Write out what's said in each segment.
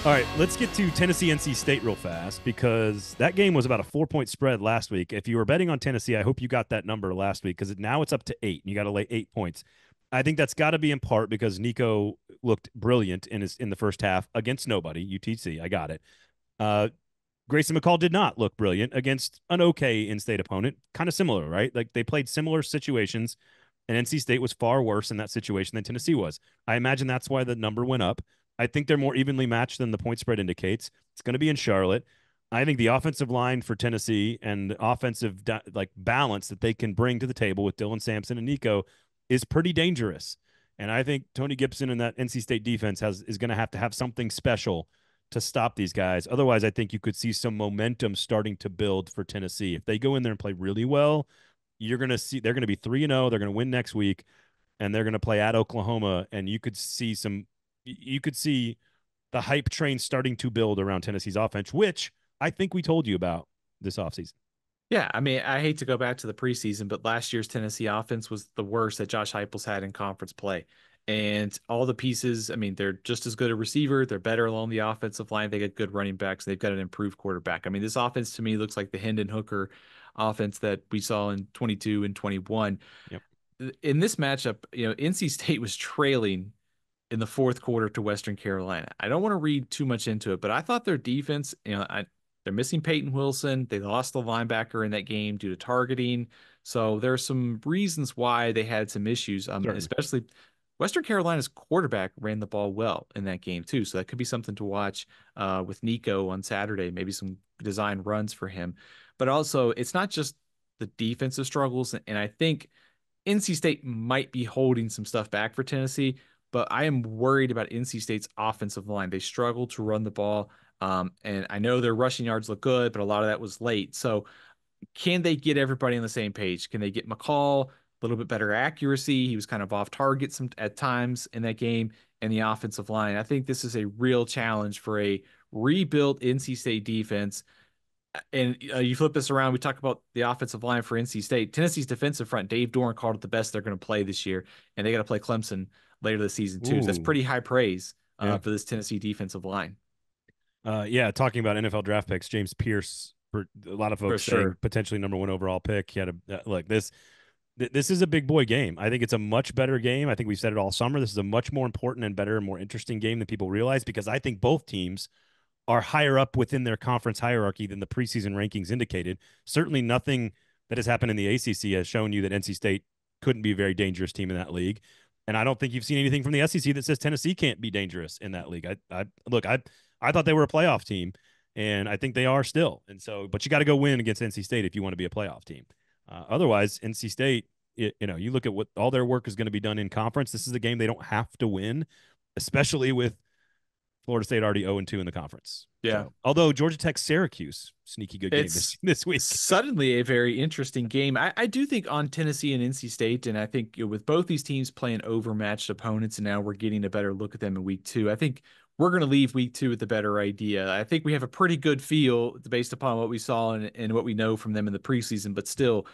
All right, let's get to Tennessee NC State real fast because that game was about a 4-point spread last week. If you were betting on Tennessee, I hope you got that number last week because now it's up to 8 and you got to lay 8 points. I think that's got to be in part because Nico looked brilliant in the first half against nobody, UTC. I got it. Grayson McCall did not look brilliant against an okay in-state opponent. Kind of similar, right? Like they played similar situations, and NC State was far worse in that situation than Tennessee was. I imagine that's why the number went up. I think they're more evenly matched than the point spread indicates. It's going to be in Charlotte. I think the offensive line for Tennessee and the offensive balance that they can bring to the table with Dylan Sampson and Nico is pretty dangerous. And I think Tony Gibson and that NC State defense is going to have something special to stop these guys. Otherwise, I think you could see some momentum starting to build for Tennessee. If they go in there and play really well, you're going to see they're going to be 3-0. They're going to win next week, and they're going to play at Oklahoma. And you could see the hype train starting to build around Tennessee's offense, which I think we told you about this offseason. Yeah, I mean, I hate to go back to the preseason, but last year's Tennessee offense was the worst that Josh Heupel's had in conference play. And all the pieces, I mean, they're just as good a receiver. They're better along the offensive line. They got good running backs. They've got an improved quarterback. I mean, this offense to me looks like the Hendon Hooker offense that we saw in 22 and 21. Yep. In this matchup, NC State was trailing in the fourth quarter to Western Carolina. I don't want to read too much into it, but I thought their defense, they're missing Peyton Wilson. They lost the linebacker in that game due to targeting. So there are some reasons why they had some issues, especially Western Carolina's quarterback ran the ball well in that game too. So that could be something to watch with Nico on Saturday, maybe some design runs for him. But also, it's not just the defensive struggles. And I think NC State might be holding some stuff back for Tennessee, but I am worried about NC State's offensive line. They struggle to run the ball. And I know their rushing yards look good, but a lot of that was late. So can they get everybody on the same page? Can they get McCall a little bit better accuracy? He was kind of off target at times in that game, and the offensive line. I think this is a real challenge for a rebuilt NC State defense. And you flip this around, we talk about the offensive line for NC State. Tennessee's defensive front, Dave Doran called it the best they're going to play this year, and they got to play Clemson later this season too. So that's pretty high praise for this Tennessee defensive line. Talking about NFL draft picks, James Pierce, for a lot of folks saying potentially number 1 overall pick. He had this is a big boy game. I think it's a much better game. I think we've said it all summer. This is a much more important and better and more interesting game than people realize because I think both teams are higher up within their conference hierarchy than the preseason rankings indicated. Certainly nothing that has happened in the ACC has shown you that NC State couldn't be a very dangerous team in that league. And I don't think you've seen anything from the SEC that says Tennessee can't be dangerous in that league. I thought they were a playoff team, and I think they are still. And so, but you got to go win against NC State if you want to be a playoff team. Otherwise, NC State, you look at what all their work is going to be done in conference. This is a game they don't have to win, especially with Florida State already 0-2 in the conference. Yeah. So, although Georgia Tech, Syracuse, sneaky good game this week. Suddenly a very interesting game. I do think on Tennessee and NC State, and I think with both these teams playing overmatched opponents, and now we're getting a better look at them in week 2. I think we're going to leave week 2 with a better idea. I think we have a pretty good feel based upon what we saw and what we know from them in the preseason, but still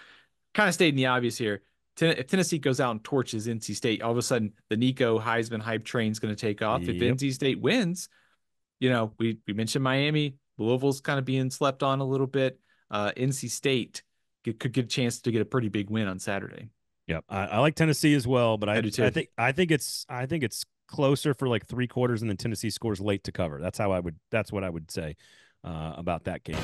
kind of stating the obvious here. If Tennessee goes out and torches NC State, all of a sudden the Nico Heisman hype train is going to take off. If NC State wins, we mentioned Miami, Louisville's kind of being slept on a little bit. NC State could get a chance to get a pretty big win on Saturday. Yep, I like Tennessee as well, but I do too. I think it's closer for like 3 quarters, and then Tennessee scores late to cover. That's what I would say about that game.